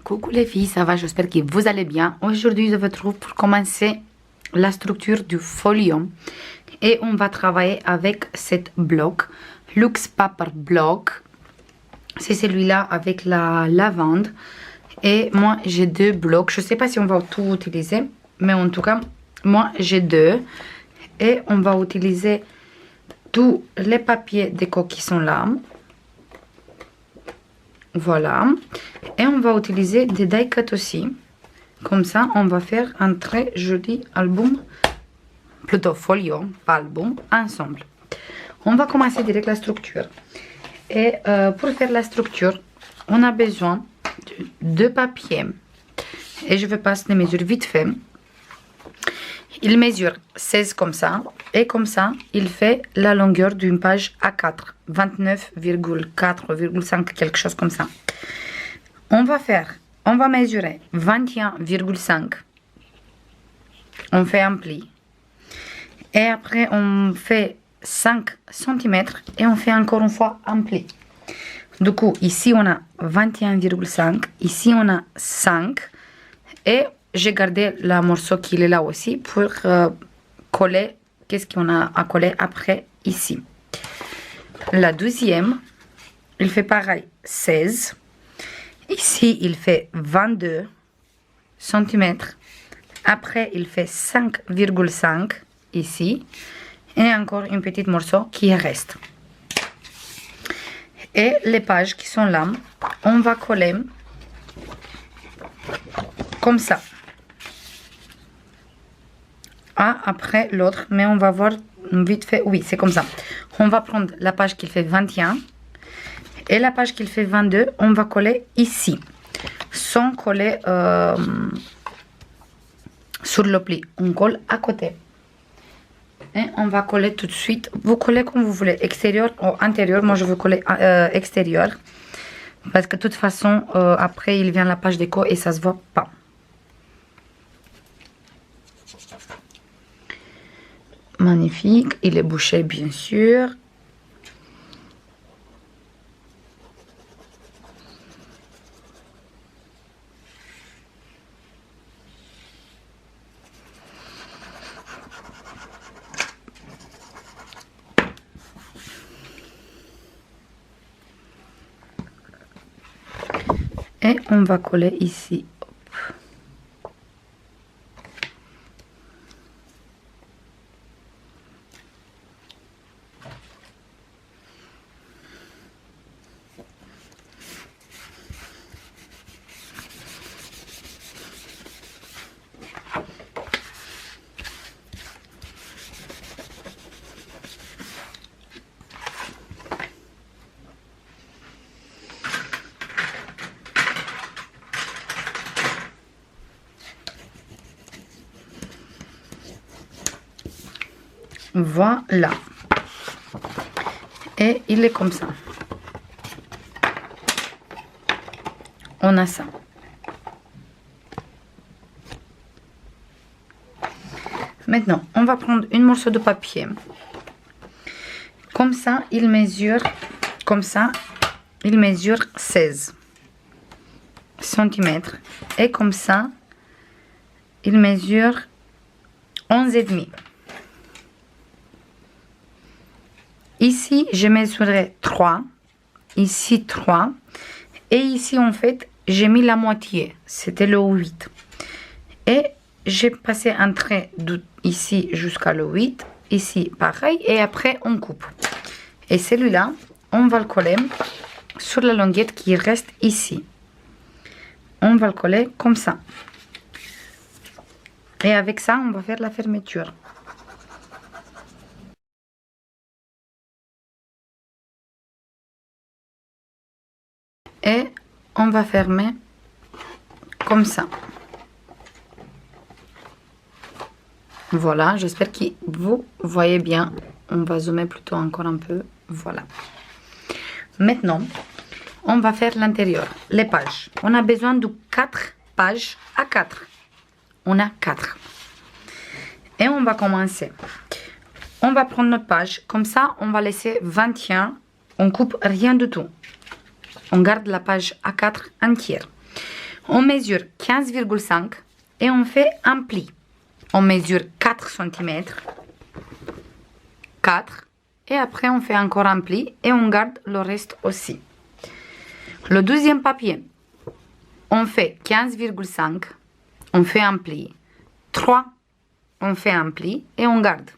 Coucou les filles, ça va? J'espère que vous allez bien. Aujourd'hui, je vous retrouve pour commencer la structure du folion. Et on va travailler avec cette bloc, Luxe Paper Block. C'est celui-là avec la lavande. Et moi, j'ai deux blocs. Je ne sais pas si on va tout utiliser, mais en tout cas, moi, j'ai deux. Et on va utiliser tous les papiers déco qui sont là. Voilà. Et on va utiliser des die cut aussi. Comme ça, on va faire un très joli album. Plutôt folio, pas album, ensemble. On va commencer direct la structure. Et pour faire la structure, on a besoin de deux papiers. Et je vais passer les mesures vite fait. Il mesure 16 comme ça. Et comme ça, il fait la longueur d'une page A4. 29,4,5, quelque chose comme ça. On va mesurer 21,5. On fait un pli. Et après, on fait 5 cm et on fait encore une fois un pli. Du coup, ici, on a 21,5. Ici, on a 5. Et j'ai gardé le morceau qui est là aussi pour coller. Qu'est-ce qu'on a à coller après ici. La deuxième, il fait pareil, 16. Ici, il fait 22 cm. Après, il fait 5,5 ici. Et encore une petite morceau qui reste. Et les pages qui sont là, on va coller comme ça. Un après l'autre, mais on va voir vite fait. Oui, c'est comme ça. On va prendre la page qui fait 21 et la page qui fait 22, on va coller ici, sans coller sur le pli. On colle à côté. Et on va coller tout de suite. Vous collez comme vous voulez, extérieur ou intérieur. Moi, je veux coller extérieur. Parce que de toute façon, après, il vient la page déco et ça se voit pas. Magnifique. Il est bouché, bien sûr. Et on va coller ici. Voilà. Et il est comme ça. On a ça. Maintenant, on va prendre une morceau de papier. Comme ça, il mesure, comme ça, il mesure 16 cm. Et comme ça, il mesure 11,5. Ici, je mesurerai 3. Ici, 3. Et ici, en fait, j'ai mis la moitié. C'était le 8. Et j'ai passé un trait ici jusqu'à le 8. Ici, pareil. Et après, on coupe. Et celui-là, on va le coller sur la languette qui reste ici. On va le coller comme ça. Et avec ça, on va faire la fermeture. Et on va fermer comme ça. Voilà, j'espère que vous voyez bien. On va zoomer plutôt encore un peu. Voilà. Maintenant, on va faire l'intérieur, les pages. On a besoin de 4 pages à 4. On a 4. Et on va commencer. On va prendre notre page. Comme ça, on va laisser 21. On coupe rien du tout. On garde la page A4 entière. On mesure 15,5 et on fait un pli. On mesure 4 cm. 4. Et après, on fait encore un pli et on garde le reste aussi. Le deuxième papier, on fait 15,5. On fait un pli. 3. On fait un pli et on garde.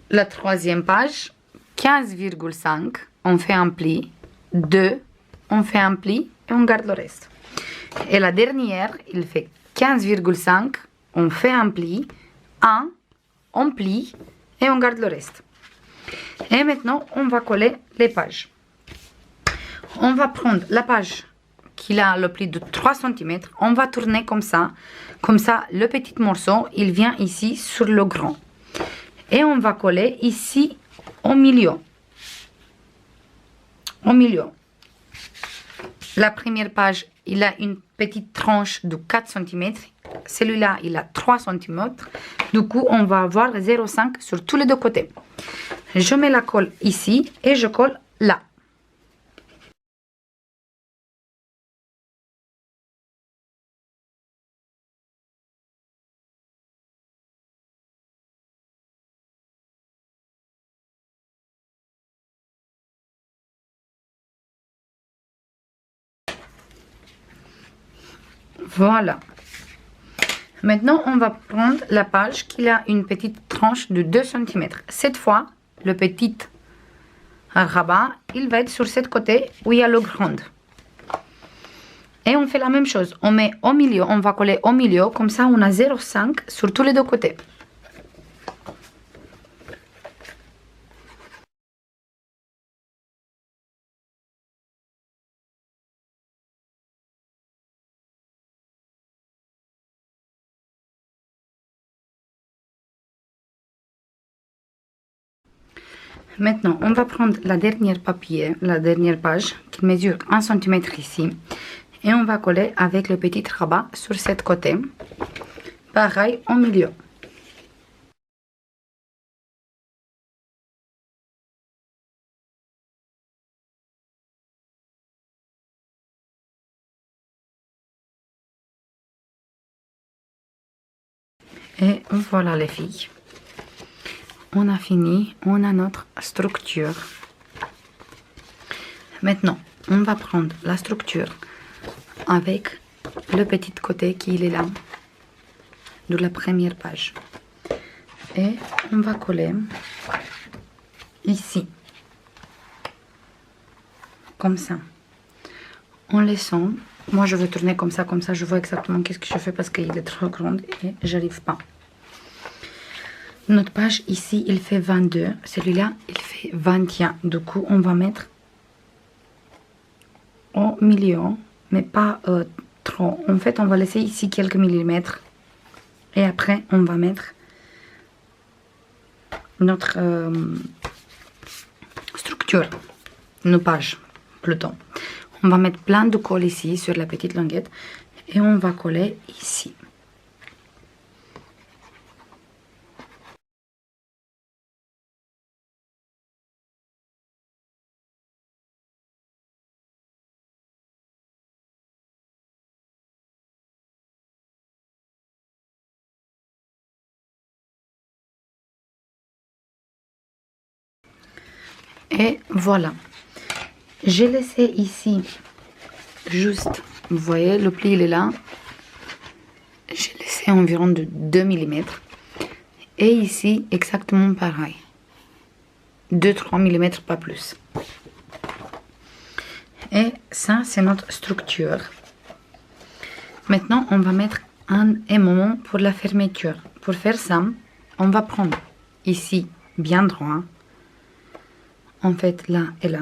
La troisième page, 15,5. On fait un pli. 2. On fait un pli et on garde le reste. Et la dernière, il fait 15,5. On fait un pli. 1. On plie et on garde le reste. Et maintenant, on va coller les pages. On va prendre la page qui a le pli de 3 cm. On va tourner comme ça. Comme ça, le petit morceau, il vient ici sur le grand. Et on va coller ici au milieu. Au milieu. La première page, il a une petite tranche de 4 cm. Celui-là, il a 3 cm. Du coup, on va avoir 0,5 sur tous les deux côtés. Je mets la colle ici et je colle là. Voilà. Maintenant, on va prendre la page qui a une petite tranche de 2 cm. Cette fois, le petit rabat, il va être sur ce côté où il y a le grand. Et on fait la même chose. On met au milieu, on va coller au milieu. Comme ça, on a 0,5 sur tous les deux côtés. Maintenant, on va prendre la dernière papier, la dernière page qui mesure 1 cm ici. Et on va coller avec le petit rabat sur ce côté. Pareil au milieu. Et voilà les filles. On a fini, on a notre structure. Maintenant, on va prendre la structure avec le petit côté qui est là, de la première page. Et on va coller ici, comme ça, en laissant. Moi, je veux tourner comme ça, je vois exactement qu'est-ce que je fais parce qu'il est trop grand et j'arrive pas. Notre page ici, il fait 22. Celui-là, il fait 21. Du coup, on va mettre au milieu, mais pas trop. En fait, on va laisser ici quelques millimètres. Et après, on va mettre notre structure, nos pages, plutôt. On va mettre plein de colle ici, sur la petite languette. Et on va coller ici. Et voilà. J'ai laissé ici, juste, vous voyez, le pli il est là. J'ai laissé environ de 2 mm. Et ici, exactement pareil. 2-3 mm, pas plus. Et ça, c'est notre structure. Maintenant, on va mettre un aimant pour la fermeture. Pour faire ça, on va prendre ici, bien droit. En fait, là et là.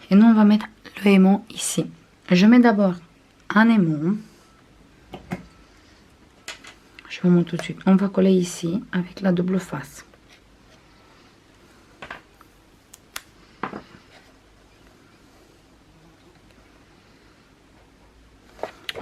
Et nous, on va mettre l'aimant ici. Je mets d'abord un aimant. Je vous montre tout de suite. On va coller ici avec la double face.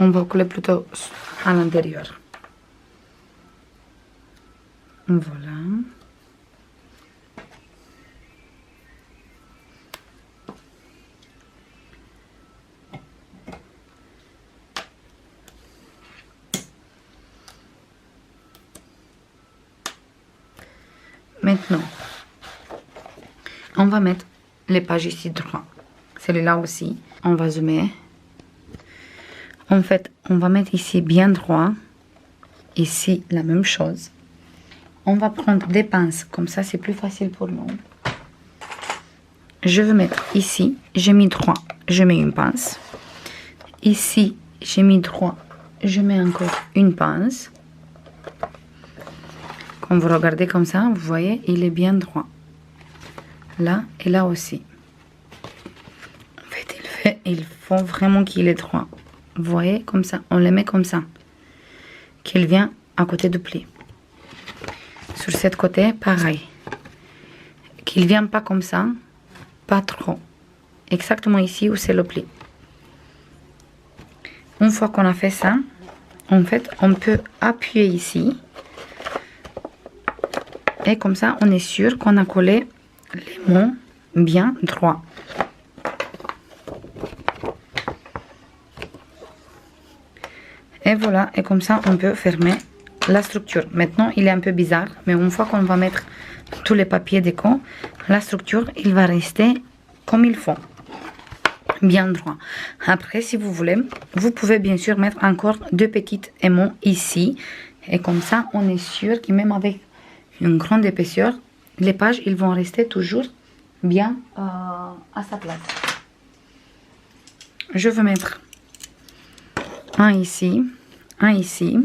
On va coller plutôt à l'intérieur. Voilà. Maintenant, on va mettre les pages ici droit. Celui-là aussi, on va zoomer. En fait, on va mettre ici bien droit. Ici, la même chose. On va prendre des pinces, comme ça c'est plus facile pour nous. Je veux mettre ici, j'ai mis droit, je mets une pince. Ici, j'ai mis droit, je mets encore une pince. Quand vous regardez comme ça, vous voyez, il est bien droit. Là et là aussi. En fait, il faut vraiment qu'il est droit. Vous voyez, comme ça, on le met comme ça. Qu'il vient à côté du pli. Sur cette côté, pareil. Qu'il vient pas comme ça, pas trop. Exactement ici où c'est le pli. Une fois qu'on a fait ça, en fait, on peut appuyer ici. Et comme ça, on est sûr qu'on a collé les mots bien droits. Et voilà, et comme ça, on peut fermer la structure. Maintenant, il est un peu bizarre, mais une fois qu'on va mettre tous les papiers déco, la structure, il va rester comme il faut. Bien droit. Après, si vous voulez, vous pouvez bien sûr mettre encore deux petites aimants ici. Et comme ça, on est sûr que même avec une grande épaisseur, les pages, ils vont rester toujours bien à sa place. Je vais mettre un ici, un ici.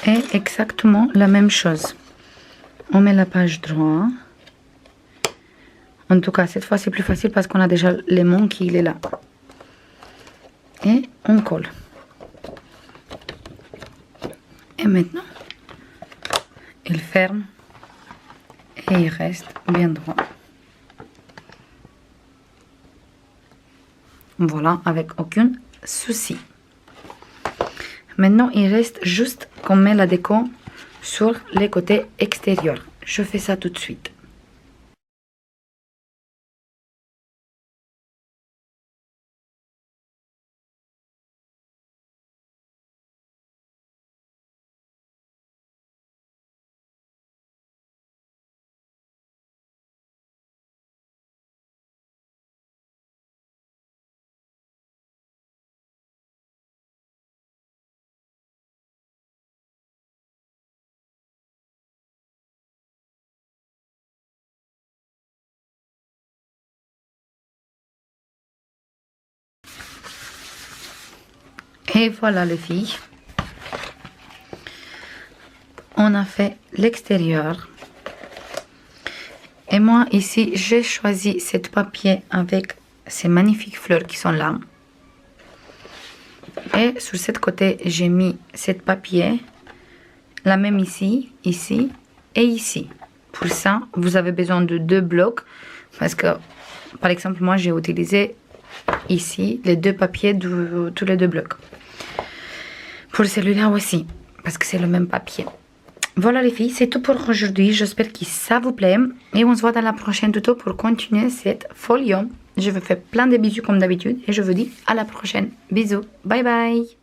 Et exactement la même chose. On met la page droite. En tout cas, cette fois, c'est plus facile parce qu'on a déjà l'aimant qui est là. Et on colle. Et maintenant, il ferme et il reste bien droit. Voilà, avec aucun souci. Maintenant, il reste juste qu'on met la déco sur les côtés extérieurs. Je fais ça tout de suite. Et voilà les filles. On a fait l'extérieur. Et moi ici, j'ai choisi cette papier avec ces magnifiques fleurs qui sont là. Et sur cette côté, j'ai mis cette papier. La même ici, ici et ici. Pour ça, vous avez besoin de 2 blocs. Parce que, par exemple, moi j'ai utilisé ici les 2 papiers de tous les 2 blocs. Pour celui-là aussi, parce que c'est le même papier. Voilà les filles, c'est tout pour aujourd'hui. J'espère que ça vous plaît. Et on se voit dans la prochaine tuto pour continuer cette folio. Je vous fais plein de bisous comme d'habitude. Et je vous dis à la prochaine. Bisous. Bye bye.